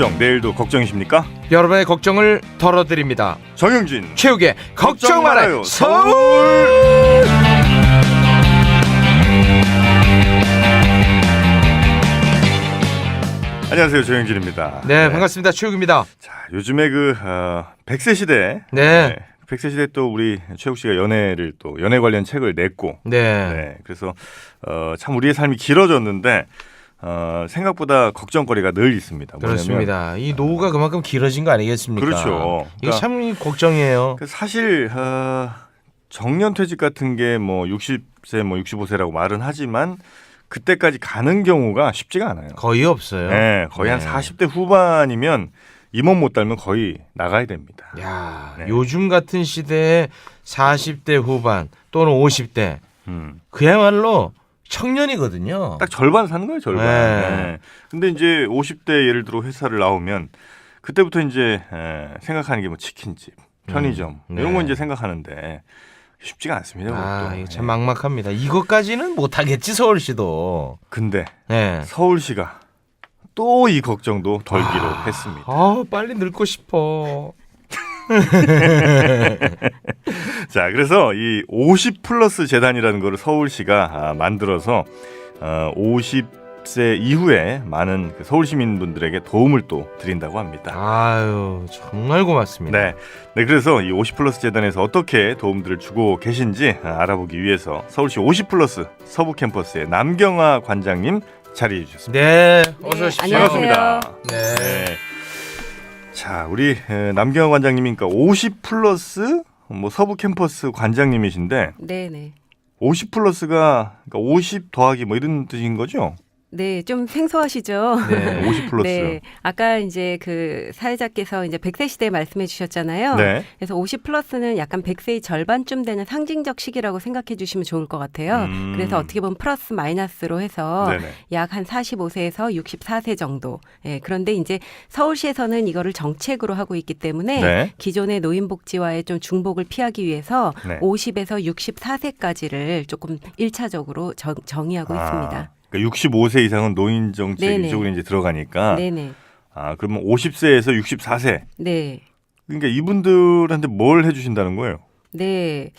걱정, 내일도 걱정이십니까? 여러분의 걱정을 덜어드립니다. 정영진 최욱의 걱정 말아요 서울. 안녕하세요, 정영진입니다. 네, 반갑습니다. 최욱입니다. 자, 요즘에 100세 시대. 네. 100세 시대 또 우리 최욱 씨가 연애 관련 책을 냈고. 네. 그래서 참 우리의 삶이 길어졌는데 생각보다 걱정거리가 늘 있습니다. 그렇습니다. 이 노후가 그만큼 길어진 거 아니겠습니까? 그렇죠. 이게 참 걱정이에요. 사실 정년퇴직 같은 게 뭐 60세, 뭐 65세라고 말은 하지만 그때까지 가는 경우가 쉽지가 않아요. 거의 없어요. 네, 거의 한 40대 후반이면 임원 못 달면 거의 나가야 됩니다. 야, 네. 요즘 같은 시대에 40대 후반 또는 50대 그야말로 청년이거든요. 딱 절반 사는 거예요, 절반. 네. 네. 근데 이제 50대 예를 들어 회사를 나오면 그때부터 이제 생각하는 게 뭐 치킨집, 편의점 네. 이런 거 이제 생각하는데 쉽지가 않습니다. 아, 그것도. 이거 참 막막합니다. 이것까지는 못하겠지 서울시도. 근데 네. 서울시가 또 이 걱정도 덜기로 했습니다. 아, 빨리 늙고 싶어. 자, 그래서 이 50 플러스 재단이라는 거를 서울시가 만들어서 50세 이후에 많은 서울 시민분들에게 도움을 또 드린다고 합니다. 아유, 정말 고맙습니다. 네, 그래서 이 50 플러스 재단에서 어떻게 도움들을 주고 계신지 알아보기 위해서 서울시 50 플러스 서부 캠퍼스의 남경아 관장님 자리해 주셨습니다. 네, 어서 오십시오. 안녕하세요. 반갑습니다. 네. 자, 우리 남경아 관장님이니까 50 플러스 뭐 서부 캠퍼스 관장님이신데 네네. 50 플러스가 그러니까 50 더하기 뭐 이런 뜻인 거죠? 네, 좀 생소하시죠? 네. 50 플러스. 네, 아까 이제 그 사회자께서 이제 100세 시대 말씀해 주셨잖아요. 네. 그래서 50 플러스는 약간 100세의 절반쯤 되는 상징적 시기라고 생각해 주시면 좋을 것 같아요. 그래서 어떻게 보면 플러스 마이너스로 해서 네네. 약 한 45세에서 64세 정도. 예, 그런데 이제 서울시에서는 이거를 정책으로 하고 있기 때문에 네. 기존의 노인복지와의 좀 중복을 피하기 위해서 네. 50에서 64세까지를 조금 1차적으로 정의하고 있습니다. 그러니까 65세 이상은 노인 정책 네네. 이쪽으로 이제 들어가니까 네네. 그러면 50세에서 64세. 네. 그러니까 이분들한테 뭘 해주신다는 거예요? 네.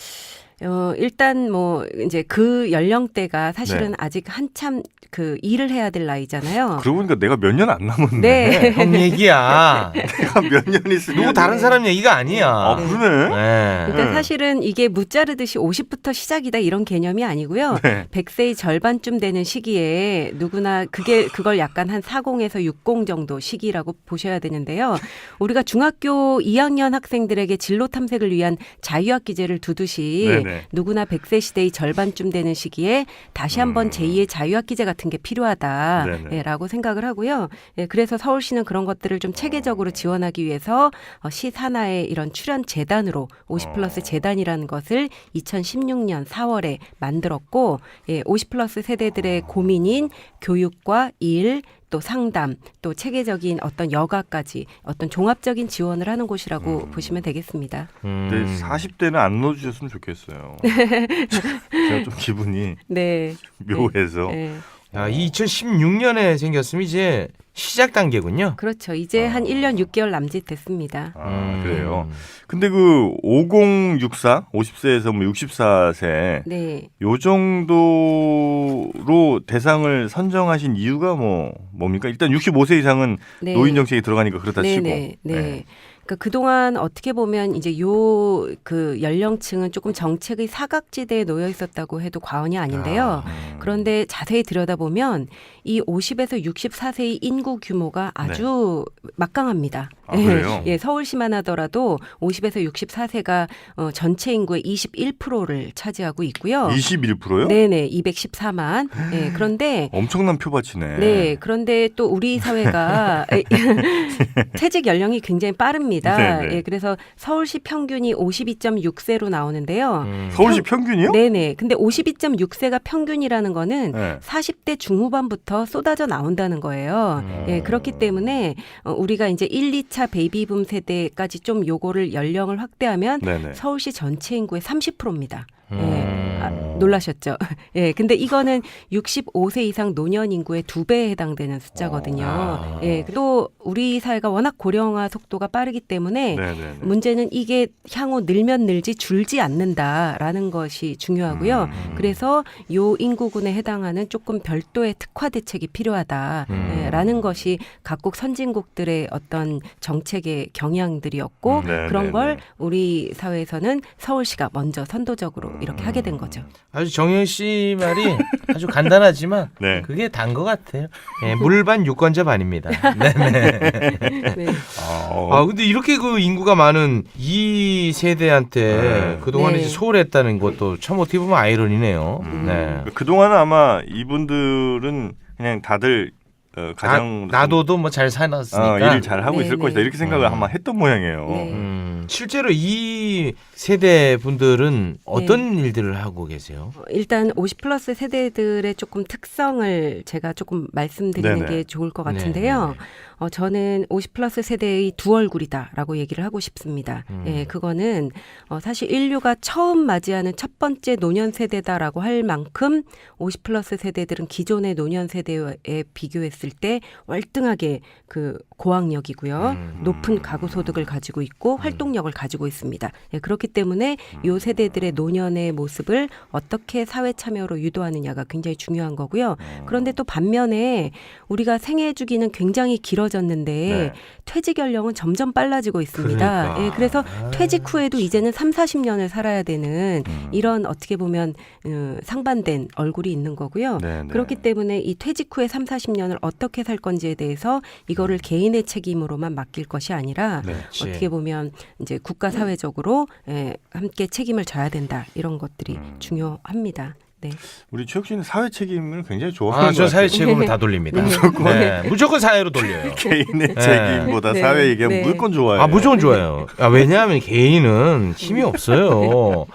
일단 뭐 이제 그 연령대가 사실은 네. 아직 한참 그 일을 해야 될 나이잖아요. 그러고 보니까 내가 몇 년 안 남았네. 네. 형 얘기야. 내가 몇 년 있으면 누구 다른 사람 얘기가 아니야. 아, 그러네. 네. 그러니까 네. 사실은 이게 무자르듯이 50부터 시작이다 이런 개념이 아니고요. 네. 100세의 절반쯤 되는 시기에 누구나 그걸 약간 한 40에서 60 정도 시기라고 보셔야 되는데요. 우리가 중학교 2학년 학생들에게 진로 탐색을 위한 자유학기제를 두듯이 네네. 누구나 100세 시대의 절반쯤 되는 시기에 다시 한번 제2의 자유학기제 같은 게 필요하다라고 생각을 하고요. 예, 그래서 서울시는 그런 것들을 좀 체계적으로 지원하기 위해서 시 산하의 이런 출연 재단으로 50 플러스 재단이라는 것을 2016년 4월에 만들었고 50 플러스 세대들의 고민인 교육과 일 또 상담, 또 체계적인 어떤 여가까지 어떤 종합적인 지원을 하는 곳이라고 보시면 되겠습니다. 근데 40대는 안 넣어주셨으면 좋겠어요. 제가 좀 기분이 네. 묘해서. 네. 야, 2016년에 생겼으면 이제 시작 단계군요. 그렇죠. 이제 한 1년 6개월 남짓 됐습니다. 그래요. 근데 5064, 50세에서 뭐 64세 네. 요 정도로 대상을 선정하신 이유가 뭡니까? 일단 65세 이상은 네. 노인 정책이 들어가니까 그렇다 치고. 네. 그러니까 그동안 어떻게 보면 이제 그 연령층은 조금 정책의 사각지대에 놓여 있었다고 해도 과언이 아닌데요. 그런데 자세히 들여다보면 이 50에서 64세의 인구 규모가 아주 막강합니다. 그래요? 예, 서울시만 하더라도 50에서 64세가 전체 인구의 21%를 차지하고 있고요. 21%요? 네네, 214만. 예, 그런데 엄청난 표밭이네. 네, 그런데 또 우리 사회가 퇴직 연령이 굉장히 빠릅니다. 네네. 예, 그래서 서울시 평균이 52.6세로 나오는데요. 서울시 평균이요? 네네. 근데 52.6세가 평균이라는 거는 네. 40대 중후반부터 쏟아져 나온다는 거예요. 예, 그렇기 때문에 우리가 이제 1, 2차 베이비붐 세대까지 좀 요거를 연령을 확대하면 네네. 서울시 전체 인구의 30%입니다. 예. 놀라셨죠? 예, 근데 이거는 65세 이상 노년 인구의 2배에 해당되는 숫자거든요. 예, 또 우리 사회가 워낙 고령화 속도가 빠르기 때문에 네네네. 문제는 이게 향후 늘면 늘지 줄지 않는다라는 것이 중요하고요. 그래서 요 인구군에 해당하는 조금 별도의 특화 대책이 필요하다라는 것이 각국 선진국들의 어떤 정책의 경향들이었고 그런 걸 우리 사회에서는 서울시가 먼저 선도적으로 이렇게 하게 된 거죠. 아주 정영 씨 말이 아주 간단하지만 네. 그게 단 것 같아요. 예, 물반 유권자 반입니다. 네네. 네. 근데 이렇게 그 인구가 많은 이 세대한테 그동안에 네. 이제 소홀했다는 것도 참 어떻게 보면 아이러니네요. 네. 그동안은 아마 이분들은 그냥 다들 가장 나도도 뭐 잘 살았으니까 일을 잘 하고 있을 네, 것이다 네. 이렇게 생각을 아마 했던 모양이에요. 네. 실제로 이 세대 분들은 어떤 일들을 하고 계세요? 일단 50 플러스 세대들의 조금 특성을 제가 조금 말씀드리는 네네. 게 좋을 것 같은데요. 저는 50 플러스 세대의 두 얼굴이다라고 얘기를 하고 싶습니다. 예, 그거는 사실 인류가 처음 맞이하는 첫 번째 노년 세대다라고 할 만큼 50 플러스 세대들은 기존의 노년 세대에 비교했을 때 월등하게 그 고학력이고요. 높은 가구 소득을 가지고 있고 활동력을 가지고 있습니다. 예, 그렇기 때문에 이 세대들의 노년의 모습을 어떻게 사회 참여로 유도하느냐가 굉장히 중요한 거고요. 그런데 또 반면에 우리가 생애 주기는 굉장히 길어졌는데 퇴직 연령은 점점 빨라지고 있습니다. 그러니까. 예, 그래서 퇴직 후에도 이제는 3, 40년을 살아야 되는 이런 어떻게 보면 상반된 얼굴이 있는 거고요. 네네. 그렇기 때문에 이 퇴직 후에 3, 40년을 어떻게 살 건지에 대해서 이거를 개인의 책임으로만 맡길 것이 아니라 그렇지. 어떻게 보면 이제 국가 사회적으로 함께 책임을 져야 된다. 이런 것들이 중요합니다. 네. 우리 최욱 씨는 사회 책임을 굉장히 좋아하는 것 저 같아요. 사회 책임을 다 돌립니다. 네. 무조건 사회로 돌려요. 개인의 책임보다 네. 사회 얘기하면 네. 무조건 좋아해요. 무조건 좋아요. 왜냐하면 개인은 힘이 없어요.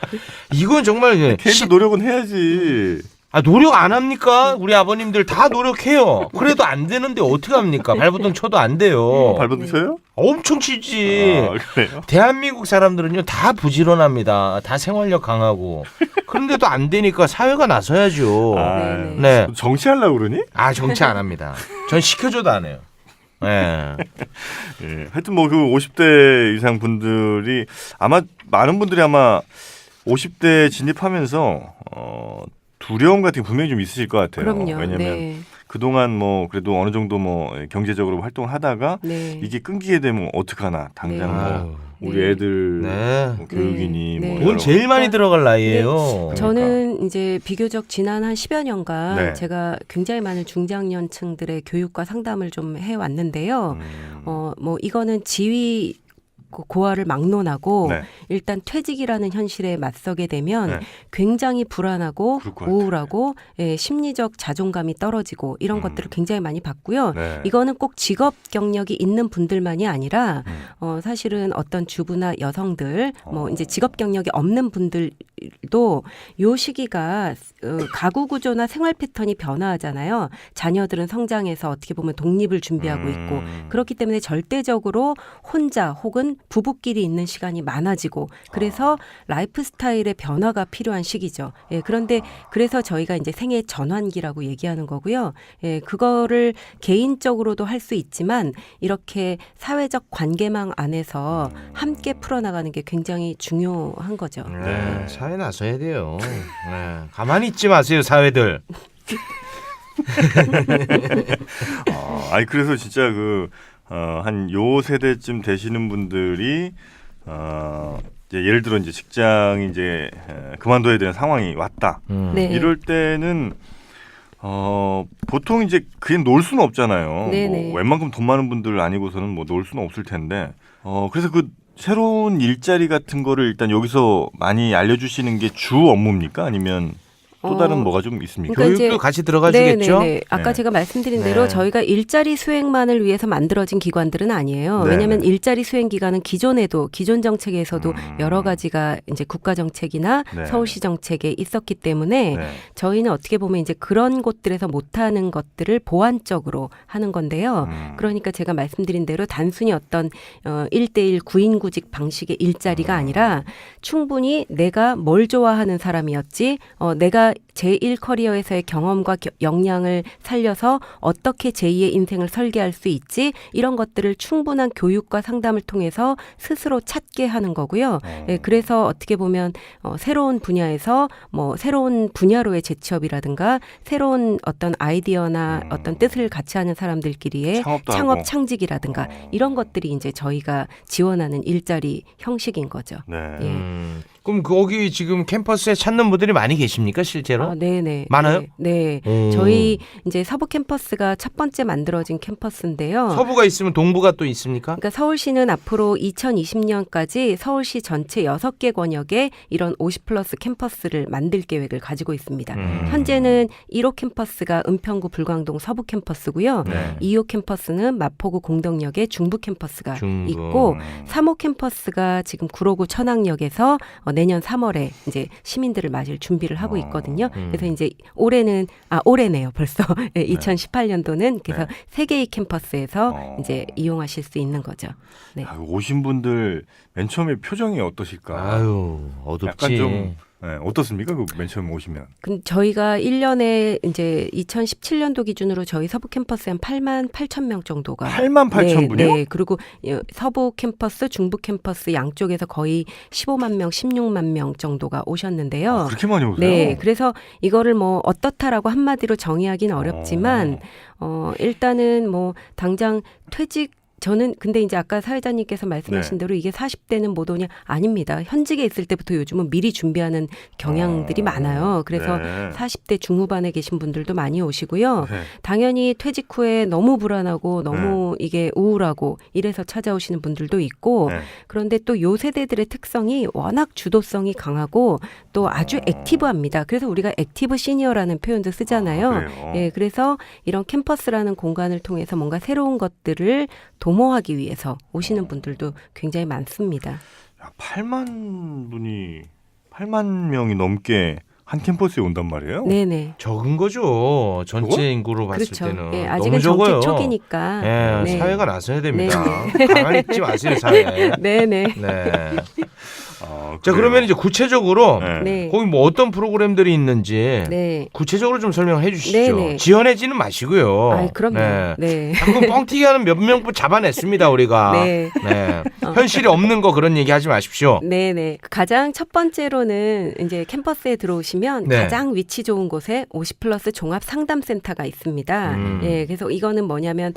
이건 정말 개인도 노력은 해야지. 노력 안 합니까? 우리 아버님들 다 노력해요. 그래도 안 되는데 어떻게 합니까? 발버둥 쳐도 안 돼요. 발버둥 쳐요? 엄청 치지. 그래요? 대한민국 사람들은요 다 부지런합니다. 다 생활력 강하고. 그런데도 안 되니까 사회가 나서야죠. 네네. 네. 정치하려고 그러니? 정치 안 합니다. 전 시켜줘도 안 해요. 네. 예. 하여튼 뭐 그 50대 이상 분들이 아마 많은 분들이 아마 50대 진입하면서 두려움 같은 게 분명히 좀 있으실 것 같아요. 그럼요. 왜냐하면 네. 그동안 뭐 그래도 어느 정도 뭐 경제적으로 활동을 하다가 네. 이게 끊기게 되면 어떡하나. 당장 네. 뭐 우리 네. 애들 네. 뭐 교육이니 네. 뭐 돈 여러 제일 많이 들어갈 나이예요. 저는 이제 비교적 지난 한 10여 년간 네. 제가 굉장히 많은 중장년층들의 교육과 상담을 좀 해왔는데요. 뭐 이거는 지위 고하를 막론하고 네. 일단 퇴직이라는 현실에 맞서게 되면 네. 굉장히 불안하고 그럴 것 같아요. 우울하고 심리적 자존감이 떨어지고 이런 것들을 굉장히 많이 봤고요. 네. 이거는 꼭 직업 경력이 있는 분들만이 아니라 사실은 어떤 주부나 여성들 뭐 이제 직업 경력이 없는 분들도 요 시기가 가구 구조나 생활 패턴이 변화하잖아요. 자녀들은 성장해서 어떻게 보면 독립을 준비하고 있고 그렇기 때문에 절대적으로 혼자 혹은 부부끼리 있는 시간이 많아지고 그래서 라이프 스타일의 변화가 필요한 시기죠. 예, 그런데 그래서 저희가 이제 생애 전환기라고 얘기하는 거고요. 예, 그거를 개인적으로도 할 수 있지만 이렇게 사회적 관계망 안에서 함께 풀어나가는 게 굉장히 중요한 거죠. 네, 사회 나서야 돼요. 네. 가만히 있지 마세요, 사회들. 아니 그래서 진짜 한 요 세대쯤 되시는 분들이 이제 예를 들어 이제 직장이 이제 그만둬야 되는 상황이 왔다. 네. 이럴 때는 보통 이제 그냥 놀 수는 없잖아요. 네네. 뭐 웬만큼 돈 많은 분들 아니고서는 뭐 놀 수는 없을 텐데. 그래서 그 새로운 일자리 같은 거를 일단 여기서 많이 알려주시는 게 주 업무입니까? 아니면 또 다른 뭐가 좀 있습니까? 그러니까 교육도 이제- 같이 들어가주겠죠. 네네네. 아까 네. 제가 말씀드린 대로 네. 저희가 일자리 수행만을 위해서 만들어진 기관들은 아니에요. 네. 왜냐하면 일자리 수행 기관은 기존 정책에서도 음. 여러 가지가 이제 국가 정책이나 네. 서울시 정책에 있었기 때문에 네. 저희는 어떻게 보면 이제 그런 곳들에서 못하는 것들을 보완적으로 하는 건데요. 그러니까 제가 말씀드린 대로 단순히 어떤 1대1 구인구직 방식의 일자리가 아니라 충분히 내가 뭘 좋아하는 사람이었지, 내가 제1 커리어에서의 경험과 역량을 살려서 어떻게 제2의 인생을 설계할 수 있지, 이런 것들을 충분한 교육과 상담을 통해서 스스로 찾게 하는 거고요. 예, 그래서 어떻게 보면 새로운 분야에서 뭐 새로운 분야로의 재취업이라든가 새로운 어떤 아이디어나 어떤 뜻을 같이 하는 사람들끼리의 창업도 창업 하고. 창직이라든가 이런 것들이 이제 저희가 지원하는 일자리 형식인 거죠. 네. 예. 그럼 거기 지금 캠퍼스에 찾는 분들이 많이 계십니까 실제로? 아, 네네. 많아요? 네. 네. 저희 이제 서부 캠퍼스가 첫 번째 만들어진 캠퍼스인데요. 서부가 있으면 동부가 또 있습니까? 그러니까 서울시는 앞으로 2020년까지 서울시 전체 6개 권역에 이런 50+ 캠퍼스를 만들 계획을 가지고 있습니다. 현재는 1호 캠퍼스가 은평구 불광동 서부 캠퍼스고요. 네. 2호 캠퍼스는 마포구 공덕역에 중부 캠퍼스가 중부. 있고 3호 캠퍼스가 지금 구로구 천왕역에서 내년 3월에 이제 시민들을 맞을 준비를 하고 있거든요. 그래서 이제 올해네요. 벌써 2018년도는 그래서 세 개의 캠퍼스에서 이제 이용하실 수 있는 거죠. 네. 오신 분들 맨 처음에 표정이 어떠실까? 아유 어둡지. 약간 좀 어떻습니까? 그 맨 처음 오시면. 근데 저희가 1년에 이제 2017년도 기준으로 저희 서부 캠퍼스에 한 8만 8천 명 정도가 8만 8천 분이요? 네. 그리고 서부 캠퍼스, 중부 캠퍼스 양쪽에서 거의 15만 명, 16만 명 정도가 오셨는데요. 그렇게 많이 오세요? 네. 그래서 이거를 뭐 어떻다라고 한마디로 정의하기는 어렵지만 일단은 뭐 당장 퇴직 저는 근데 이제 아까 사회자님께서 말씀하신 대로 이게 40대는 못 오냐? 아닙니다. 현직에 있을 때부터 요즘은 미리 준비하는 경향들이 많아요. 그래서 네. 40대 중후반에 계신 분들도 많이 오시고요. 네. 당연히 퇴직 후에 너무 불안하고 너무 이게 우울하고 이래서 찾아오시는 분들도 있고 네. 그런데 또 요 세대들의 특성이 워낙 주도성이 강하고 또 아주 액티브합니다. 그래서 우리가 액티브 시니어라는 표현도 쓰잖아요. 그래요? 예, 그래서 이런 캠퍼스라는 공간을 통해서 뭔가 새로운 것들을 도모하기 위해서 오시는 분들도 굉장히 많습니다. 야, 8만 명이 넘게 한 캠퍼스에 온단 말이에요? 네네. 적은 거죠. 전체 그거? 인구로 봤을 그렇죠. 때는 예, 너무 아직은 적어요. 정책 초기니까. 예, 네. 사회가 나서야 됩니다. 가만히 있지 마세요 사회. 네네. 네. 그래요? 자 그러면 이제 구체적으로 네. 네. 거기 뭐 어떤 프로그램들이 있는지 네. 구체적으로 좀 설명해 주시죠. 네네. 지원해지는 마시고요. 아, 그럼요. 네. 네. 자꾸 뻥튀기하는 몇 명 잡아냈습니다 우리가. 네. 네. 현실이 없는 거 그런 얘기 하지 마십시오. 네네. 가장 첫 번째로는 이제 캠퍼스에 들어오시면 네. 가장 위치 좋은 곳에 50+ 종합 상담센터가 있습니다. 예, 그래서 이거는 뭐냐면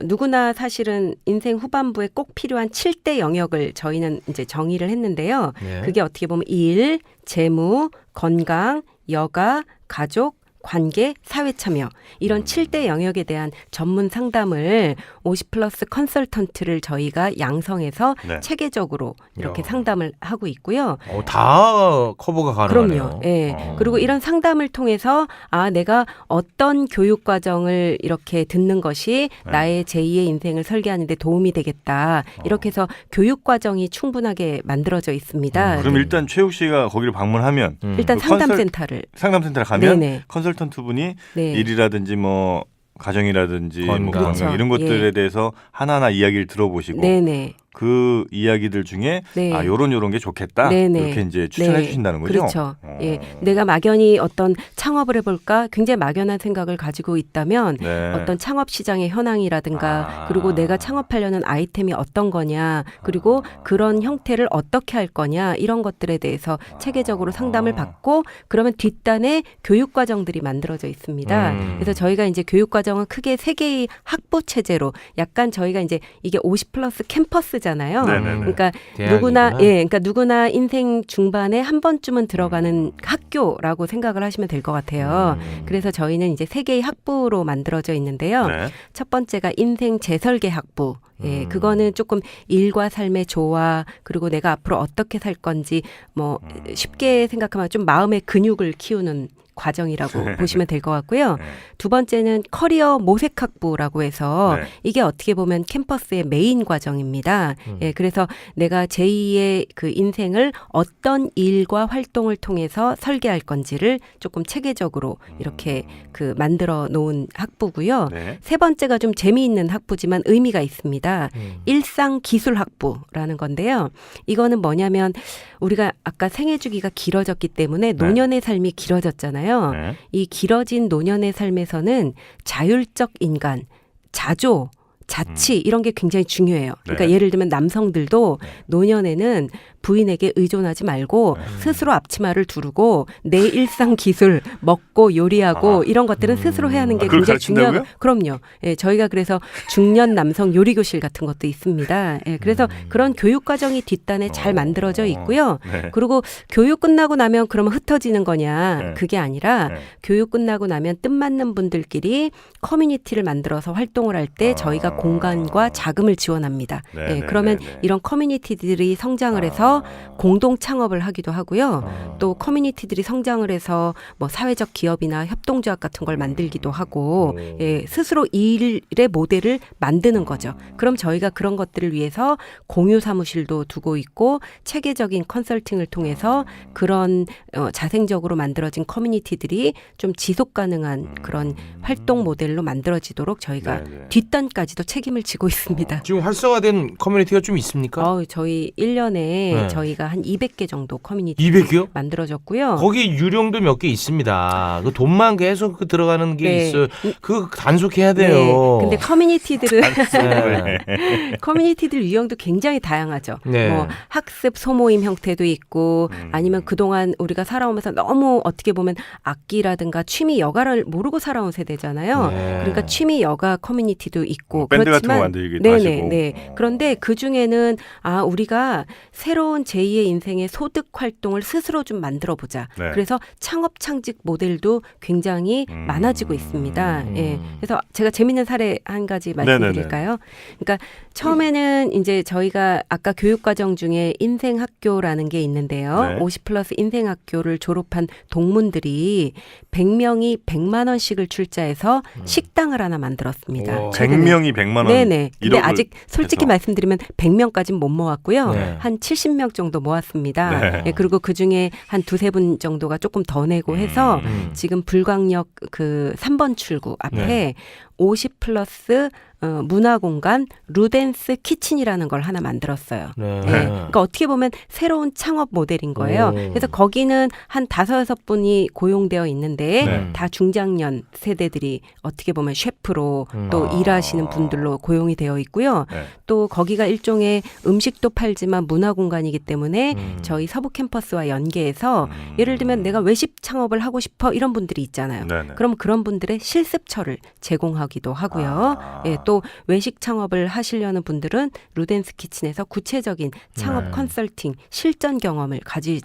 누구나 사실은 인생 후반부에 꼭 필요한 7대 영역을 저희는 이제 정의를 했는데요. 네. 그게 어떻게 보면 일, 재무, 건강, 여가, 가족, 관계, 사회 참여 이런 7대 영역에 대한 전문 상담을 50+ 컨설턴트를 저희가 양성해서 네. 체계적으로 이렇게 야. 상담을 하고 있고요. 다 커버가 가능하네요. 그럼요. 예. 그리고 이런 상담을 통해서 내가 어떤 교육 과정을 이렇게 듣는 것이 나의 제2의 인생을 설계하는 데 도움이 되겠다. 이렇게 해서 교육 과정이 충분하게 만들어져 있습니다. 그럼 일단 최욱 씨가 거기를 방문하면 일단 그 상담센터를 상담센터를 가면 네네. 컨설턴트 분이 네. 일이라든지 뭐 가정이라든지 뭐 건강. 건강 그렇죠. 이런 것들에 예. 대해서 하나하나 이야기를 들어보시고 네네. 그 이야기들 중에 네. 요런 게 좋겠다 네네. 이렇게 이제 추천해 네. 주신다는 거죠. 그렇죠. 예, 내가 막연히 어떤 창업을 해볼까 굉장히 막연한 생각을 가지고 있다면 네. 어떤 창업 시장의 현황이라든가 그리고 내가 창업하려는 아이템이 어떤 거냐 그리고 그런 형태를 어떻게 할 거냐 이런 것들에 대해서 체계적으로 상담을 받고 그러면 뒷단에 교육 과정들이 만들어져 있습니다. 그래서 저희가 이제 교육 과정은 크게 3개의 학부 체제로 약간 저희가 이제 이게 50+ 캠퍼스잖아요. 네네네. 그러니까 대학이구나. 그러니까 누구나 인생 중반에 한 번쯤은 들어가는 학교라고 생각을 하시면 될 것 같아요. 그래서 저희는 이제 3개의 학부로 만들어져 있는데요. 네. 첫 번째가 인생 재설계 학부. 예, 그거는 조금 일과 삶의 조화 그리고 내가 앞으로 어떻게 살 건지 뭐 쉽게 생각하면 좀 마음의 근육을 키우는 과정이라고 보시면 될 것 같고요. 네. 두 번째는 커리어 모색학부라고 해서 네. 이게 어떻게 보면 캠퍼스의 메인 과정입니다. 예, 그래서 내가 제2의 그 인생을 어떤 일과 활동을 통해서 설계할 건지를 조금 체계적으로 이렇게 그 만들어 놓은 학부고요. 네. 세 번째가 좀 재미있는 학부지만 의미가 있습니다. 일상기술학부라는 건데요. 이거는 뭐냐면 우리가 아까 생애 주기가 길어졌기 때문에 노년의 삶이 길어졌잖아요. 네. 이 길어진 노년의 삶에서는 자율적 인간, 자조, 자치 이런 게 굉장히 중요해요. 그러니까 네. 예를 들면 남성들도 노년에는 부인에게 의존하지 말고 스스로 앞치마를 두르고 내 일상 기술 먹고 요리하고 이런 것들은 스스로 해야 하는 게 그걸 굉장히 중요하고 가르친다고요? 그럼요. 예, 저희가 그래서 중년 남성 요리 교실 같은 것도 있습니다. 예, 그래서 그런 교육 과정이 뒷단에 잘 만들어져 있고요. 네. 그리고 교육 끝나고 나면 그러면 흩어지는 거냐? 네. 그게 아니라 네. 교육 끝나고 나면 뜻맞는 분들끼리 커뮤니티를 만들어서 활동을 할 때 저희가 공간과 자금을 지원합니다. 네, 예, 네, 그러면 네, 네. 이런 커뮤니티들이 성장을 해서 공동 창업을 하기도 하고요. 또 커뮤니티들이 성장을 해서 뭐 사회적 기업이나 협동조합 같은 걸 만들기도 하고 예, 스스로 일의 모델을 만드는 거죠. 그럼 저희가 그런 것들을 위해서 공유 사무실도 두고 있고 체계적인 컨설팅을 통해서 그런 자생적으로 만들어진 커뮤니티들이 좀 지속 가능한 그런 활동 모델로 만들어지도록 저희가 네, 네. 뒷단까지도 책임을 지고 있습니다. 지금 활성화된 커뮤니티가 좀 있습니까? 저희 1년에 네. 저희가 한 200개 정도 커뮤니티 200개요? 만들어졌고요. 거기 유령도 몇 개 있습니다. 그 돈만 계속 그 들어가는 게 네. 있어요. 그 단속해야 네. 돼요. 근데 커뮤니티들은 네. 커뮤니티들 유형도 굉장히 다양하죠. 네. 뭐 학습 소모임 형태도 있고 아니면 그동안 우리가 살아오면서 너무 어떻게 보면 악기라든가 취미 여가를 모르고 살아온 세대잖아요. 네. 그러니까 취미 여가 커뮤니티도 있고 밴드 같은 거 그렇지만 만들기도 네네 하시고. 네. 그런데 그 중에는 우리가 새로운 제2의 인생의 소득 활동을 스스로 좀 만들어 보자. 네. 그래서 창업 창직 모델도 굉장히 많아지고 있습니다. 예. 그래서 제가 재밌는 사례 한 가지 말씀드릴까요? 그러니까 처음에는 이제 저희가 아까 교육 과정 중에 인생 학교라는 게 있는데요. 네. 50+ 인생 학교를 졸업한 동문들이 100명이 100만 원씩을 출자해서 식당을 하나 만들었습니다. 오. 최근에. 100명이 100만 원. 네네. 근데 1억을 아직 솔직히 해서. 말씀드리면 100명까지는 못 모았고요. 네. 한 70명 정도 모았습니다. 네. 예, 그리고 그 중에 한 두세 분 정도가 조금 더 내고 해서 지금 불광역 그 3번 출구 앞에 네. 50+ 문화공간 루덴스 키친이라는 걸 하나 만들었어요. 네. 예, 그러니까 어떻게 보면 새로운 창업 모델인 거예요. 오. 그래서 거기는 한 5-6분이 고용되어 있는데 네. 다 중장년 세대들이 어떻게 보면 셰프로 또 아. 일하시는 분들로 고용이 되어 있고요. 네. 또 거기가 일종의 음식도 팔지만 문화 공간이기 때문에 저희 서부 캠퍼스와 연계해서 예를 들면 내가 외식 창업을 하고 싶어 이런 분들이 있잖아요. 네네. 그럼 그런 분들의 실습처를 제공하기도 하고요. 예, 또 외식 창업을 하시려는 분들은 루덴스 키친에서 구체적인 창업 네. 컨설팅 실전 경험을 가지는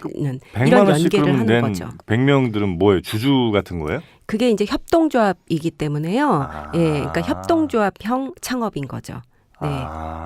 100만 이런 원씩 연계를 그러면 하는 낸 거죠. 100명들은 뭐예요? 주주 같은 거예요? 그게 이제 협동조합이기 때문에요. 아. 예, 그러니까 협동조합형 창업인 거죠. 네.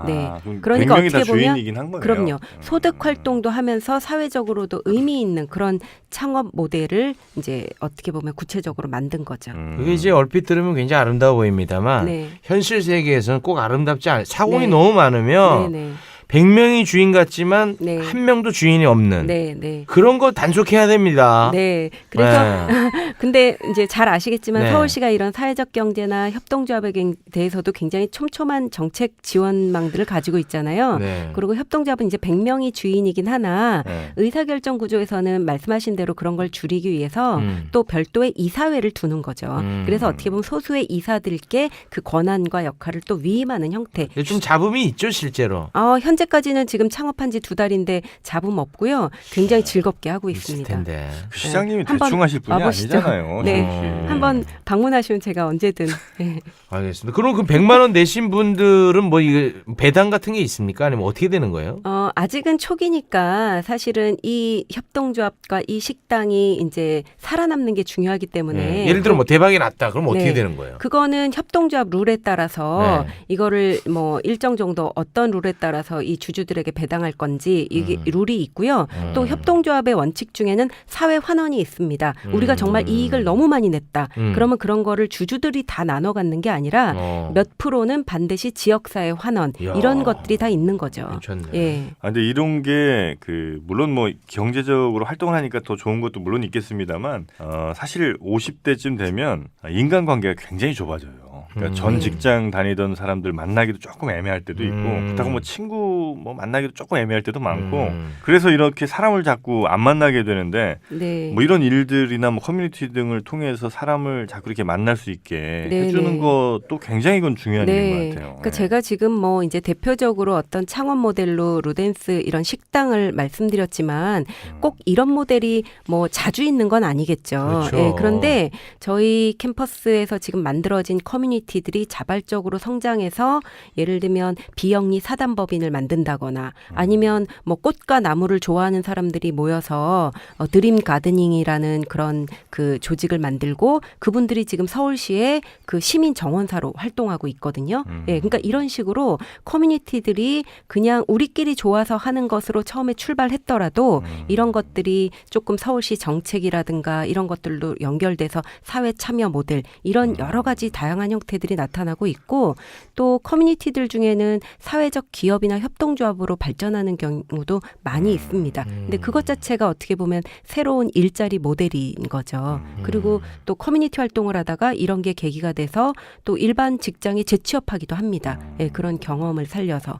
네. 그럼 그러니까 100명이 다 어떻게 보면 주인이긴 한 거네요. 그럼요. 소득 활동도 하면서 사회적으로도 의미 있는 그런 창업 모델을 이제 어떻게 보면 구체적으로 만든 거죠. 그게 이제 얼핏 들으면 굉장히 아름다워 보입니다만 네. 현실 세계에서는 꼭 아름답지 않아요. 사공이 네. 너무 많으면 네, 100명이 주인 같지만 네. 한 명도 주인이 없는 네, 네. 그런 거 단속해야 됩니다. 네. 그래서 네. 근데 이제 잘 아시겠지만 네. 서울시가 이런 사회적 경제나 협동조합에 대해서도 굉장히 촘촘한 정책 지원망들을 가지고 있잖아요. 네. 그리고 협동조합은 이제 100명이 주인이긴 하나 네. 의사결정 구조에서는 말씀하신 대로 그런 걸 줄이기 위해서 또 별도의 이사회를 두는 거죠. 그래서 어떻게 보면 소수의 이사들께 그 권한과 역할을 또 위임하는 형태. 좀 잡음이 있죠 실제로. 현재까지는 지금 창업한 지 2달인데 잡음 없고요. 굉장히 즐겁게 하고 있을 있습니다. 텐데. 그 시장님이 한번 대충 하실 분이 와보시죠. 아니잖아요. 네. 정말. 한번 방문하시면 제가 언제든. 네. 알겠습니다. 그럼 그 100만 원 내신 분들은 뭐 이게 배당 같은 게 있습니까? 아니면 어떻게 되는 거예요? 아직은 초기니까 사실은 이 협동조합과 이 식당이 이제 살아남는 게 중요하기 때문에 예를 들어 뭐 대박이 났다. 그럼 어떻게 네. 되는 거예요? 그거는 협동조합 룰에 따라서 네. 이거를 뭐 일정 정도 어떤 룰에 따라서 이 주주들에게 배당할 건지 이게 룰이 있고요. 또 협동조합의 원칙 중에는 사회 환원이 있습니다. 우리가 정말 이익을 너무 많이 냈다. 그러면 그런 거를 주주들이 다 나눠 갖는 게 아니라 몇 프로는 반드시 지역사회 환원 이야. 이런 것들이 다 있는 거죠. 괜찮네. 예. 근데 이런 게 물론 뭐 경제적으로 활동을 하니까 더 좋은 것도 물론 있겠습니다만 사실 50대쯤 되면 인간관계가 굉장히 좁아져요. 그러니까 전 직장 다니던 사람들 만나기도 조금 애매할 때도 있고 그렇다고 뭐 친구 뭐 만나기도 조금 애매할 때도 많고 그래서 이렇게 사람을 자꾸 안 만나게 되는데 네. 뭐 이런 일들이나 뭐 커뮤니티 등을 통해서 사람을 자꾸 이렇게 만날 수 있게 네, 해주는 네. 것도 굉장히 이건 중요한 일인 것 같아요. 그러니까 제가 지금 뭐 이제 대표적으로 어떤 창업 모델로 루덴스 이런 식당을 말씀드렸지만 꼭 이런 모델이 뭐 자주 있는 건 아니겠죠. 그렇죠. 예, 그런데 저희 캠퍼스에서 지금 만들어진 커뮤니티들이 자발적으로 성장해서 예를 들면 비영리 사단법인을 만든다거나 아니면 뭐 꽃과 나무를 좋아하는 사람들이 모여서 드림 가드닝이라는 그런 그 조직을 만들고 그분들이 지금 서울시의 그 시민 정원사로 활동하고 있거든요. 예, 그러니까 이런 식으로 커뮤니티들이 그냥 우리끼리 좋아서 하는 것으로 처음에 출발했더라도 이런 것들이 조금 서울시 정책이라든가 이런 것들로 연결돼서 사회 참여 모델 이런 여러 가지 다양한 형태들이 나타나고 있고 또 커뮤니티들 중에는 사회적 기업이나 협동조합으로 발전하는 경우도 많이 있습니다. 근데 그것 자체가 어떻게 보면 새로운 일자리 모델인 거죠. 그리고 또 커뮤니티 활동을 하다가 이런 게 계기가 돼서 또 일반 직장에 재취업하기도 합니다. 예, 그런 경험을 살려서.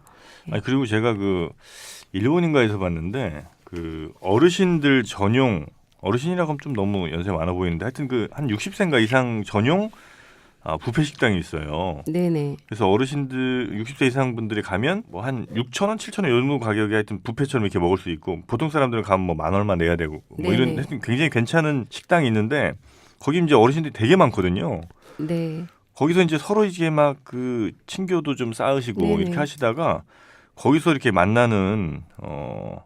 아니, 그리고 제가 일본인가에서 봤는데 어르신들 전용 어르신이라고 하면 좀 너무 연세 많아 보이는데 하여튼 한 60세인가 이상 전용 뷔페 식당이 있어요. 네네. 그래서 어르신들 60세 이상 분들이 가면 뭐 한 6,000원, 7,000원 이 정도 가격에 하여튼 뷔페처럼 이렇게 먹을 수 있고 보통 사람들은 가면 뭐 만 얼마 내야 되고 뭐 이런 네네. 하여튼 굉장히 괜찮은 식당이 있는데 거기 이제 어르신들이 되게 많거든요. 네. 거기서 이제 서로 이제 막 친교도 좀 쌓으시고 네네. 이렇게 하시다가 거기서 이렇게 만나는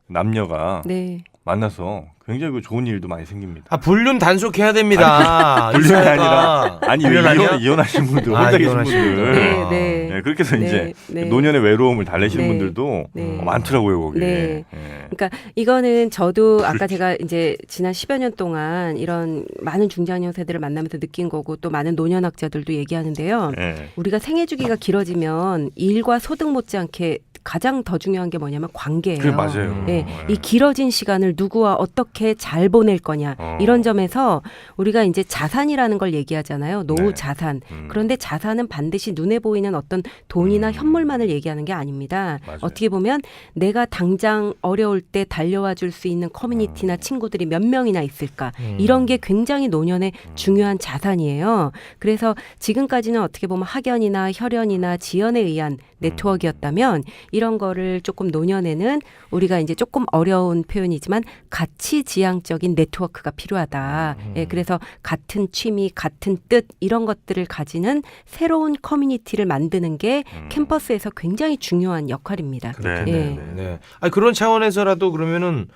남녀가 네. 만나서 굉장히 좋은 일도 많이 생깁니다. 불륜 단속해야 됩니다. 불륜이 아니라 불륜 아니야? 이혼하신 분들, 혼자 계신 이혼하신 분들. 네, 네. 네, 그렇게 해서 네, 이제 네. 노년의 외로움을 달래시는 네. 분들도 네. 많더라고요, 거기에. 네. 예. 그러니까 이거는 저도 아까 제가 이제 지난 10여 년 동안 이런 많은 중장년 세대를 만나면서 느낀 거고 또 많은 노년학자들도 얘기하는데요. 예. 우리가 생애 주기가 길어지면 일과 소득 못지않게 가장 더 중요한 게 뭐냐면 관계예요. 그래, 맞아요. 네, 이 길어진 시간을 누구와 어떻게 잘 보낼 거냐 이런 점에서 우리가 이제 자산이라는 걸 얘기하잖아요. 노후 네. 자산. 그런데 자산은 반드시 눈에 보이는 어떤 돈이나 현물만을 얘기하는 게 아닙니다. 맞아요. 어떻게 보면 내가 당장 어려울 때 달려와 줄 수 있는 커뮤니티나 친구들이 몇 명이나 있을까 이런 게 굉장히 노년의 중요한 자산이에요. 그래서 지금까지는 어떻게 보면 학연이나 혈연이나 지연에 의한 네트워크였다면 이런 거를 조금 노년에는 우리가 이제 조금 어려운 표현이지만 가치지향적인 네트워크가 필요하다. 예, 그래서 같은 취미, 같은 뜻 이런 것들을 가지는 새로운 커뮤니티를 만드는 게 캠퍼스에서 굉장히 중요한 역할입니다. 네, 예. 네, 네. 네. 그런 차원에서라도 그러면은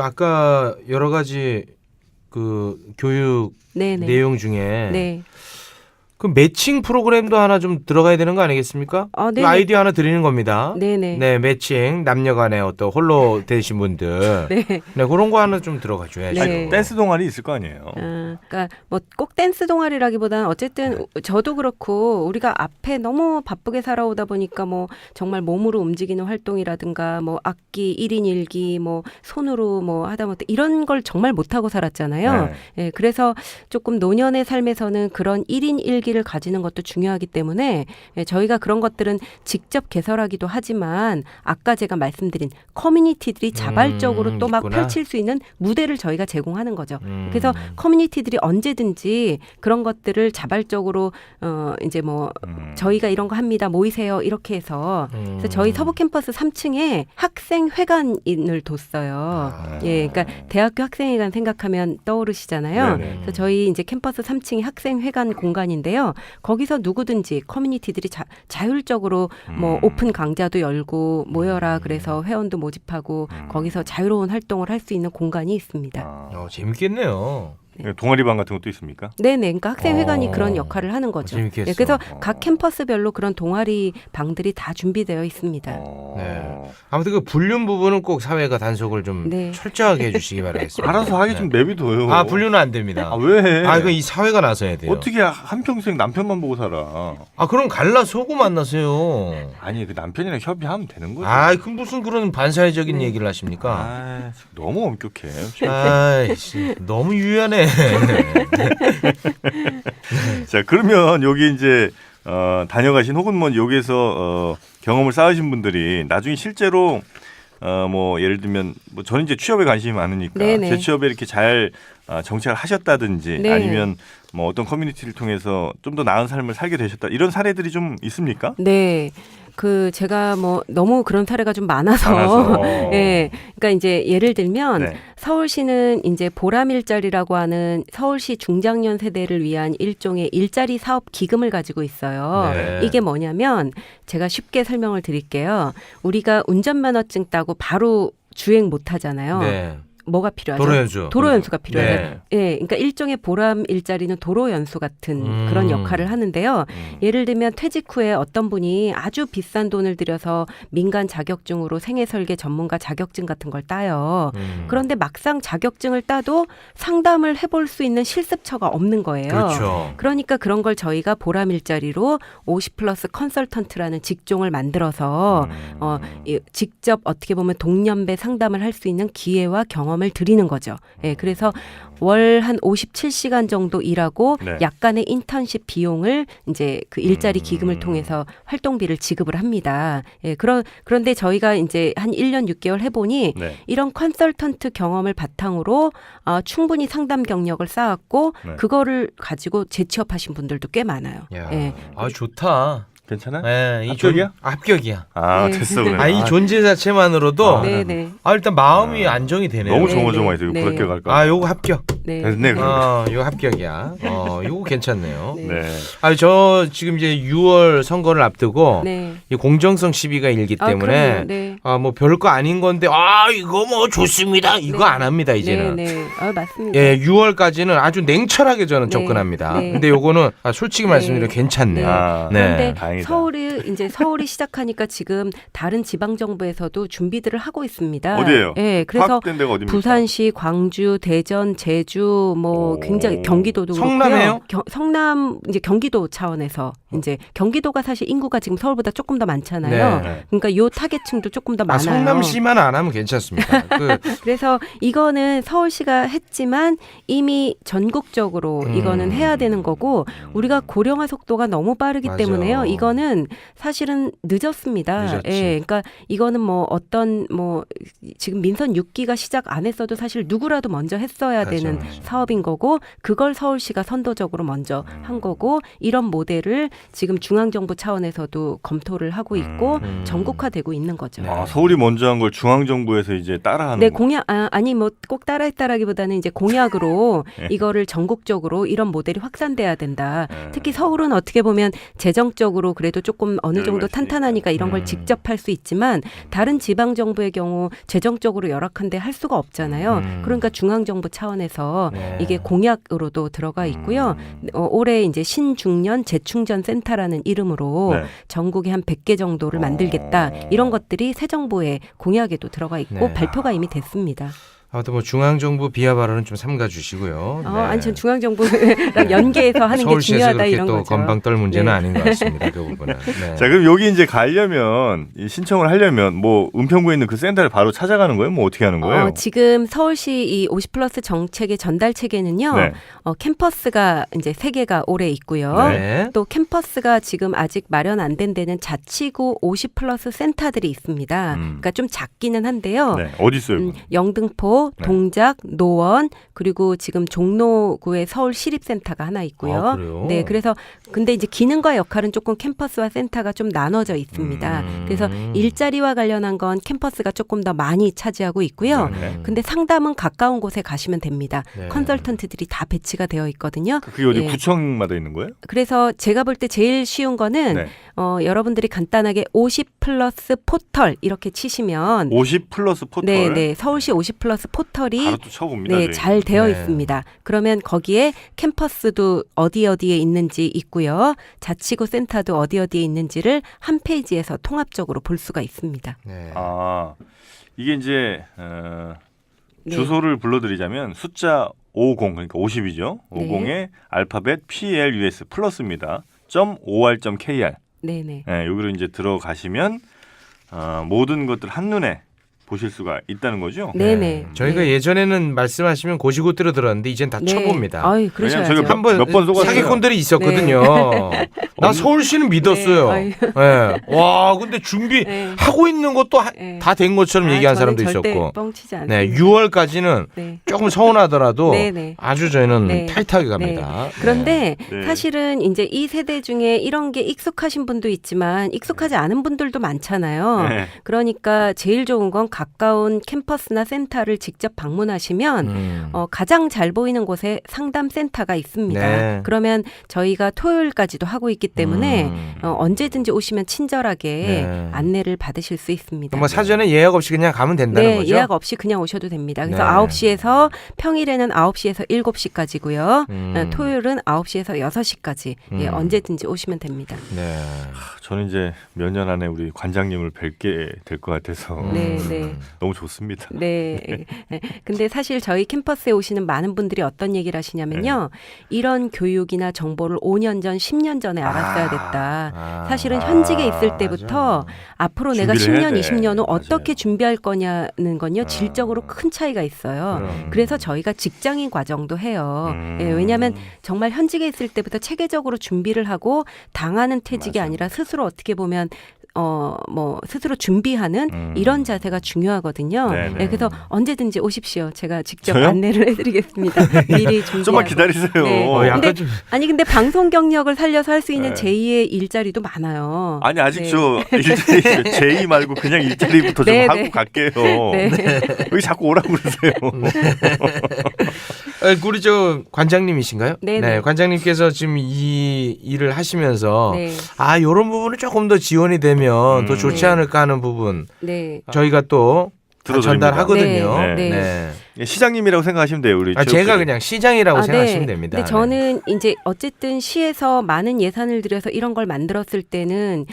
아까 여러 가지 교육 네네. 내용 중에 네. 그 매칭 프로그램도 하나 좀 들어가야 되는 거 아니겠습니까? 네네. 그 아이디어 하나 드리는 겁니다. 네네. 네, 매칭 남녀간의 어떤 홀로 되신 분들, 네. 네, 그런 거 하나 좀 들어가 줘야죠. 네. 댄스 동아리 있을 거 아니에요. 그러니까 뭐 꼭 댄스 동아리라기보다는 어쨌든 저도 그렇고 우리가 앞에 너무 바쁘게 살아오다 보니까 뭐 정말 몸으로 움직이는 활동이라든가 뭐 악기 1인 1기 뭐 손으로 뭐 하다못해 이런 걸 정말 못하고 살았잖아요. 네. 예, 그래서 조금 노년의 삶에서는 그런 1인 1기를 가지는 것도 중요하기 때문에 예, 저희가 그런 것들은 직접 개설하기도 하지만 아까 제가 말씀드린 커뮤니티들이 자발적으로 또 막 있구나. 펼칠 수 있는 무대를 저희가 제공하는 거죠. 그래서 커뮤니티들이 언제든지 그런 것들을 자발적으로 이제 뭐 저희가 이런 거 합니다. 모이세요. 이렇게 해서 그래서 저희 서부 캠퍼스 3층에 학생 회관을 뒀어요. 예, 그러니까 대학교 학생회관 생각하면 떠오르시잖아요. 네네. 그래서 저희 이제 캠퍼스 3층이 학생 회관 공간인데요. 있는데요. 거기서 누구든지 커뮤니티들이 자율적으로 뭐 오픈 강좌도 열고 모여라 그래서 회원도 모집하고 거기서 자유로운 활동을 할 수 있는 공간이 있습니다. 재밌겠네요. 동아리반 같은 것도 있습니까? 네네. 그러니까 학생회관이 그런 역할을 하는 거죠. 재밌겠어. 네, 그래서 각 캠퍼스별로 그런 동아리 방들이 다 준비되어 있습니다. 네. 아무튼 그 불륜 부분은 꼭 사회가 단속을 좀 네. 철저하게 해주시기 바라겠습니다. 알아서 하게 좀 내비둬요. 아 불륜은 안 됩니다. 아, 왜 해? 아 이거 이 사회가 나서야 돼요. 어떻게 한평생 남편만 보고 살아? 아 그럼 갈라서고 만나세요. 아니 그 남편이랑 협의하면 되는 거지. 아 그 무슨 그런 반사회적인 얘기를 하십니까? 아, 너무 엄격해. 아이씨 너무 유연해. 자 그러면 여기 이제 다녀가신 혹은 뭐 여기서 경험을 쌓으신 분들이 나중에 실제로 뭐 예를 들면 뭐 저는 이제 취업에 관심이 많으니까 네네. 제 취업에 이렇게 잘 정착을 하셨다든지 네. 아니면 뭐 어떤 커뮤니티를 통해서 좀 더 나은 삶을 살게 되셨다 이런 사례들이 좀 있습니까? 네. 그 제가 뭐 너무 그런 사례가 좀 많아서 많아서. 네. 그러니까 이제 예를 들면 네. 서울시는 이제 보람 일자리라고 하는 서울시 중장년 세대를 위한 일종의 일자리 사업 기금을 가지고 있어요. 네. 이게 뭐냐면 제가 쉽게 설명을 드릴게요. 우리가 운전면허증 따고 바로 주행 못 하잖아요. 네. 뭐가 필요하죠? 도로연수. 도로연수가 필요해요. 네. 예, 그러니까 일종의 보람 일자리는 도로연수 같은 그런 역할을 하는데요. 예를 들면 퇴직 후에 어떤 분이 아주 비싼 돈을 들여서 민간 자격증으로 생애설계 전문가 자격증 같은 걸 따요. 그런데 막상 자격증을 따도 상담을 해볼 수 있는 실습처가 없는 거예요. 그렇죠. 그러니까 그런 걸 저희가 보람 일자리로 50플러스 컨설턴트라는 직종을 만들어서 직접 어떻게 보면 동년배 상담을 할 수 있는 기회와 경험을 드리는 거죠. 예, 그래서 월 한 57시간 정도 일하고 네. 약간의 인턴십 비용을 이제 그 일자리 기금을 통해서 활동비를 지급을 합니다. 예, 그런데 저희가 이제 한 1년 6개월 해보니 네. 이런 컨설턴트 경험을 바탕으로 충분히 상담 경력을 쌓았고 네. 그거를 가지고 재취업하신 분들도 꽤 많아요. 야, 예. 아 좋다. 괜찮아? 네, 합격이야? 합격이야. 아 네. 됐어 그래. 아, 이 존재 자체만으로도 네네. 일단 마음이 안정이 되네요. 너무 네, 조마조마해서 네. 이거 부럽게 갈까? 아, 요거 합격. 네. 됐네 그럼. 요거 합격이야. 요거 괜찮네요. 네. 네. 저 지금 이제 6월 선거를 앞두고 네. 이 공정성 시비가 일기 때문에 그럼요. 네. 뭐 별거 아닌 건데 이거 뭐 좋습니다. 이거 네. 안 합니다, 이제는. 네, 네. 맞습니다. 예, 6월까지는 아주 냉철하게 저는 네. 접근합니다. 네. 근데 요거는 솔직히 말씀드리면 괜찮네요. 아, 그런데 다행이다. 서울이 시작하니까 지금 다른 지방 정부에서도 준비들을 하고 있습니다. 어디예요? 예, 그래서 파악된 데가 어디입니까? 부산시, 광주, 대전, 제주 뭐 굉장히 경기도도 성남이에요? 그렇고요. 성남 이제 경기도 차원에서 이제 경기도가 사실 인구가 지금 서울보다 조금 더 많잖아요. 네. 그러니까 요 타겟층도 조금 더 많아요. 성남시만 안 하면 괜찮습니다. 그래서 이거는 서울시가 했지만 이미 전국적으로 이거는 해야 되는 거고 우리가 고령화 속도가 너무 빠르기 맞아. 때문에요. 이거는 사실은 늦었습니다. 늦었지. 예, 그러니까 이거는 뭐 어떤 뭐 지금 민선 6기가 시작 안 했어도 사실 누구라도 먼저 했어야 맞아, 되는 맞아. 사업인 거고 그걸 서울시가 선도적으로 먼저 한 거고 이런 모델을 지금 중앙정부 차원에서도 검토를 하고 있고 전국화되고 있는 거죠. 네. 서울이 먼저 한 걸 중앙정부에서 이제 따라하는 네, 거. 공약 아니 뭐 꼭 따라했다라기보다는 이제 공약으로 네. 이거를 전국적으로 이런 모델이 확산돼야 된다. 네. 특히 서울은 어떻게 보면 재정적으로 그래도 조금 어느 정도 있으니까. 탄탄하니까 이런 걸 직접 할 수 있지만 다른 지방 정부의 경우 재정적으로 열악한데 할 수가 없잖아요. 그러니까 중앙 정부 차원에서 네. 이게 공약으로도 들어가 있고요. 올해 이제 신중년 재충전 센터라는 이름으로 네. 전국에 한 100개 정도를 만들겠다. 이런 것들이 새 정부의 공약에도 들어가 있고 네. 발표가 이미 됐습니다. 아무튼 뭐 중앙정부 비하 발언은 좀 삼가 주시고요. 아니 전 중앙정부랑 연계해서 하는 게 서울시에서 중요하다 그렇게 이런 또 거죠. 건방 떨 문제는 네. 아닌 것 같습니다. 그 부분은. 네. 자 그럼 여기 이제 가려면 이 신청을 하려면 뭐 은평구에 있는 그 센터를 바로 찾아가는 거예요? 뭐 어떻게 하는 거예요? 지금 서울시 이 50플러스 정책의 전달 체계는요. 네. 캠퍼스가 이제 3개가 올해 있고요. 네. 또 캠퍼스가 지금 아직 마련 안 된 데는 자치구 50플러스 센터들이 있습니다. 그러니까 좀 작기는 한데요. 네. 어디 있어요? 그건? 영등포, 대구, 네. 동작, 노원, 그리고 지금 종로구에 서울시립센터가 하나 있고요. 아, 그래요? 네, 그래서 근데 이제 기능과 역할은 조금 캠퍼스와 센터가 좀 나눠져 있습니다. 그래서 일자리와 관련한 건 캠퍼스가 조금 더 많이 차지하고 있고요. 네. 근데 상담은 가까운 곳에 가시면 됩니다. 네. 컨설턴트들이 다 배치가 되어 있거든요. 그게 어디 예. 구청마다 있는 거예요? 그래서 제가 볼 때 제일 쉬운 거는 네. 여러분들이 간단하게 50 플러스 포털 이렇게 치시면 50 플러스 포털. 네, 네. 서울시 50 플러스 포털이 바로 또 쳐봅니다. 네, 저희. 잘 되어 네. 있습니다. 그러면 거기에 캠퍼스도 어디에 있는지 있고요. 자치구 센터도 어디에 있는지를 한 페이지에서 통합적으로 볼 수가 있습니다. 네. 아, 이게 이제 네. 주소를 불러드리자면 숫자 50 그러니까 50이죠. 네. 50의 알파벳 PLUS 플러스입니다. .or.kr. 네네. 네, 여기로 이제 들어가시면 모든 것들 한눈에 보실 수가 있다는 거죠. 네네. 저희가 네. 예전에는 말씀하시면 고시고대로 들었는데 이젠 다 네. 쳐봅니다. 아유, 왜냐면 그러셔야죠. 저희가 한번 몇 번 속았어요. 사기꾼들이 있었거든요. 나 서울시는 믿었어요. 네. 네. 와, 근데 준비하고 있는 것도 네. 다 된 것처럼 얘기한 저는 사람도 절대 있었고. 뻥치지 않습니다. 네, 6월까지는 네. 조금 서운하더라도 네, 네. 아주 저희는 네. 타이트하게 갑니다. 그런데 네. 사실은 이제 이 세대 중에 이런 게 익숙하신 분도 있지만 익숙하지 않은 분들도 많잖아요. 네. 그러니까 제일 좋은 건 가까운 캠퍼스나 센터를 직접 방문하시면 가장 잘 보이는 곳에 상담센터가 있습니다. 네. 그러면 저희가 토요일까지도 하고 있기 때문에 음. 언제든지 오시면 친절하게 네. 안내를 받으실 수 있습니다. 뭐 사전에 예약 없이 그냥 가면 된다는 네, 거죠? 예약 없이 그냥 오셔도 됩니다. 그래서 네. 9시에서 평일에는 9시에서 7시까지고요. 음. 토요일은 9시에서 6시까지 예, 언제든지 오시면 됩니다. 네. 저는 이제 몇 년 안에 우리 관장님을 뵐게 될 것 같아서 네, 네. 너무 좋습니다. 네. 네. 근데 사실 저희 캠퍼스에 오시는 많은 분들이 어떤 얘기를 하시냐면요. 이런 교육이나 정보를 5년 전, 10년 전에 알았어야 됐다. 사실은 현직에 있을 때부터 앞으로 내가 준비를 10년, 해야 돼. 20년 후 맞아요. 어떻게 준비할 거냐는 건요. 질적으로 큰 차이가 있어요. 그래서 저희가 직장인 과정도 해요. 예, 왜냐하면 정말 현직에 있을 때부터 체계적으로 준비를 하고 당하는 퇴직이 아니라 스스로 어떻게 보면 뭐 스스로 준비하는 이런 자세가 중요하거든요. 네네. 예, 그래서 언제든지 오십시오. 제가 직접 저요? 안내를 해드리겠습니다. 미리 준비하고. 좀만 기다리세요. 네. 약간 근데 좀 근데 방송 경력을 살려서 할 수 있는 네. 제2의 일자리도 많아요. 아니 아직 네. 저 일자리 제의 말고 그냥 일자리부터 좀 네, 하고 네. 갈게요. 네. 여기 자꾸 오라고 그러세요. 우리 저 관장님이신가요? 네, 네, 네. 관장님께서 지금 이 일을 하시면서 네. 이런 부분은 조금 더 지원이 되면 더 좋지 네. 않을까 하는 부분 네. 저희가 또 들어드립니다. 전달하거든요. 네, 네. 네. 시장님이라고 생각하시면 돼요. 우리 제가 체육관이. 그냥 시장이라고 생각하시면 네. 됩니다. 근데 저는 이제 어쨌든 시에서 많은 예산을 들여서 이런 걸 만들었을 때는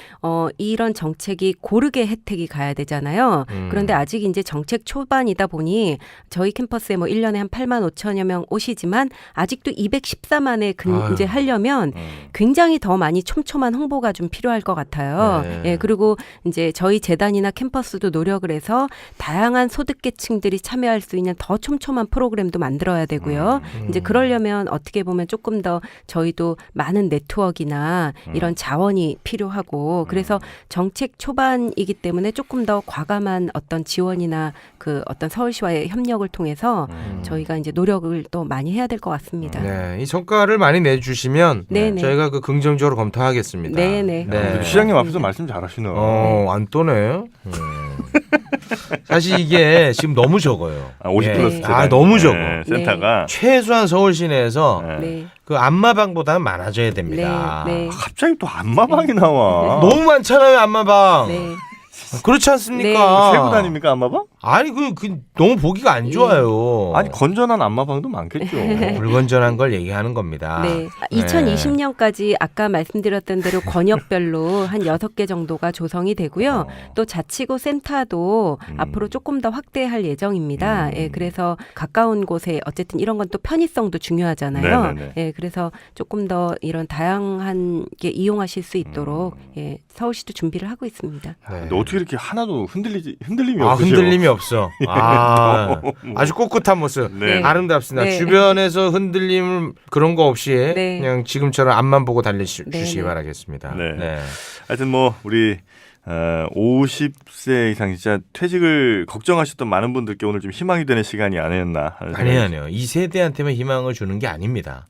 이런 정책이 고르게 혜택이 가야 되잖아요. 그런데 아직 이제 정책 초반이다 보니 저희 캠퍼스에 뭐 1년에 한 8만 5천여 명 오시지만 아직도 214만에 이제 하려면 굉장히 더 많이 촘촘한 홍보가 좀 필요할 것 같아요. 네. 예, 그리고 이제 저희 재단이나 캠퍼스도 노력을 해서 다양한 소득계층들이 참여할 수 있는 더 촘촘한 프로그램도 만들어야 되고요. 이제 그러려면 어떻게 보면 조금 더 저희도 많은 네트워크나 이런 자원이 필요하고 그래서 정책 초반이기 때문에 조금 더 과감한 어떤 지원이나 그 어떤 서울시와의 협력을 통해서 저희가 이제 노력을 또 많이 해야 될 것 같습니다. 네, 이 성과를 많이 내주시면 네네. 저희가 그 긍정적으로 검토하겠습니다. 네네. 네. 시장님 앞에서 말씀 잘하시네요. 안 떠네. 사실 이게 지금 너무 적어요. 50 예. 플러스 세대. 너무 적어. 센터가 최소한 서울 시내에서 네. 네. 그 안마방보다는 많아져야 됩니다. 네. 갑자기 또 안마방이 나와. 너무 많잖아요, 안마방. 네. 그렇지 않습니까? 세부 다닙니까 안마방? 아니 그 너무 보기가 안 좋아요. 아니 건전한 안마방도 많겠죠. 불건전한 걸 얘기하는 겁니다. 네. 2020년까지 아까 말씀드렸던 대로 권역별로 한 6개 정도가 조성이 되고요. 또 자치구 센터도 앞으로 조금 더 확대할 예정입니다. 예, 그래서 가까운 곳에 어쨌든 이런 건 또 편의성도 중요하잖아요. 네네네. 예, 그래서 조금 더 이런 다양한 게 이용하실 수 있도록 예, 서울시도 준비를 하고 있습니다. 네. 근데 어떻게 이렇게 하나도 흔들림이 아, 없으세요? 흔들림이 없어. 아주 꿋꿋한 모습. 네. 아름답습니다. 네. 주변에서 흔들림 그런 거 없이 네. 그냥 지금처럼 앞만 보고 달려주시기 네, 네. 바라겠습니다. 네. 네. 하여튼 뭐 우리 50세 이상 진짜 퇴직을 걱정하셨던 많은 분들께 오늘 좀 희망이 되는 시간이 아니었나. 하는 생각이 아니요. 이 세대한테만 희망을 주는 게 아닙니다.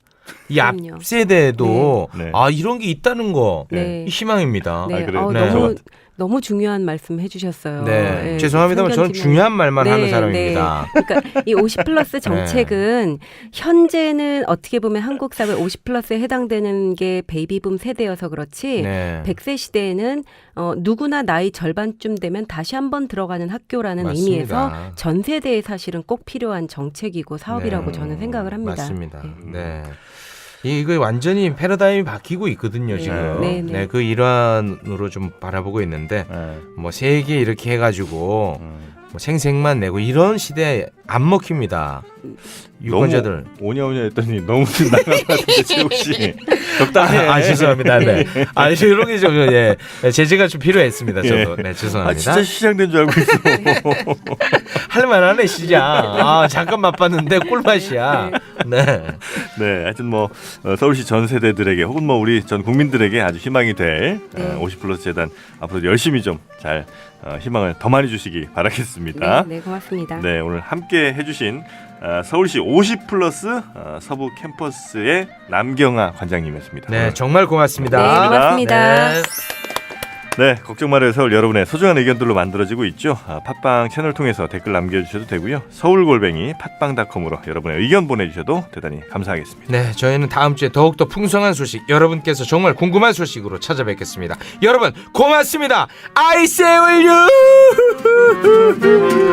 이 그럼요. 앞 세대도 네. 네. 아 이런 게 있다는 거 네. 희망입니다. 네. 그래요? 네. 너무 중요한 말씀 해주셨어요. 네. 예, 죄송합니다만 저는 생각지만- 중요한 말만 하는 네, 사람입니다. 네. 그러니까 이 50 플러스 정책은 현재는 어떻게 보면 한국 사회 50 플러스에 해당되는 게 베이비붐 세대여서 그렇지 네. 100세 시대에는 누구나 나이 절반쯤 되면 다시 한번 들어가는 학교라는 맞습니다. 의미에서 전 세대에 사실은 꼭 필요한 정책이고 사업이라고 네. 저는 생각을 합니다. 맞습니다. 네. 네. 이거 완전히 패러다임이 바뀌고 있거든요, 지금. 네, 네. 네, 그 일환으로 좀 바라보고 있는데 네. 뭐 세계 이렇게 해가지고 뭐 생색만 내고 이런 시대에 안 먹힙니다. 유권자들. 오냐오냐 했더니 너무 나간 것 같은데 최욱 씨 적당히. 죄송합니다. 네. 이런 게 좀 예. 제재가 좀 필요했습니다. 저도. 네, 죄송합니다. 진짜 시장된 줄 알고 있어. 할만하네 시장. 잠깐 맛봤는데 꿀맛이야. 네. 네, 하여튼 뭐 서울시 전 세대들에게 혹은 뭐 우리 전 국민들에게 아주 희망이 될 네. 50 플러스 재단 앞으로 열심히 좀 잘 희망을 더 많이 주시기 바라겠습니다. 네, 고맙습니다. 네, 오늘 함께 해주신 서울시 50 플러스 서부 캠퍼스의 남경아 관장님이었습니다. 네, 정말 고맙습니다. 네, 고맙습니다. 네. 네, 걱정 말아요 서울 여러분의 소중한 의견들로 만들어지고 있죠. 팟빵 채널 통해서 댓글 남겨주셔도 되고요. 서울골뱅이 팟빵닷컴으로 여러분의 의견 보내주셔도 대단히 감사하겠습니다. 네, 저희는 다음 주에 더욱더 풍성한 소식, 여러분께서 정말 궁금한 소식으로 찾아뵙겠습니다. 여러분 고맙습니다. I say will you.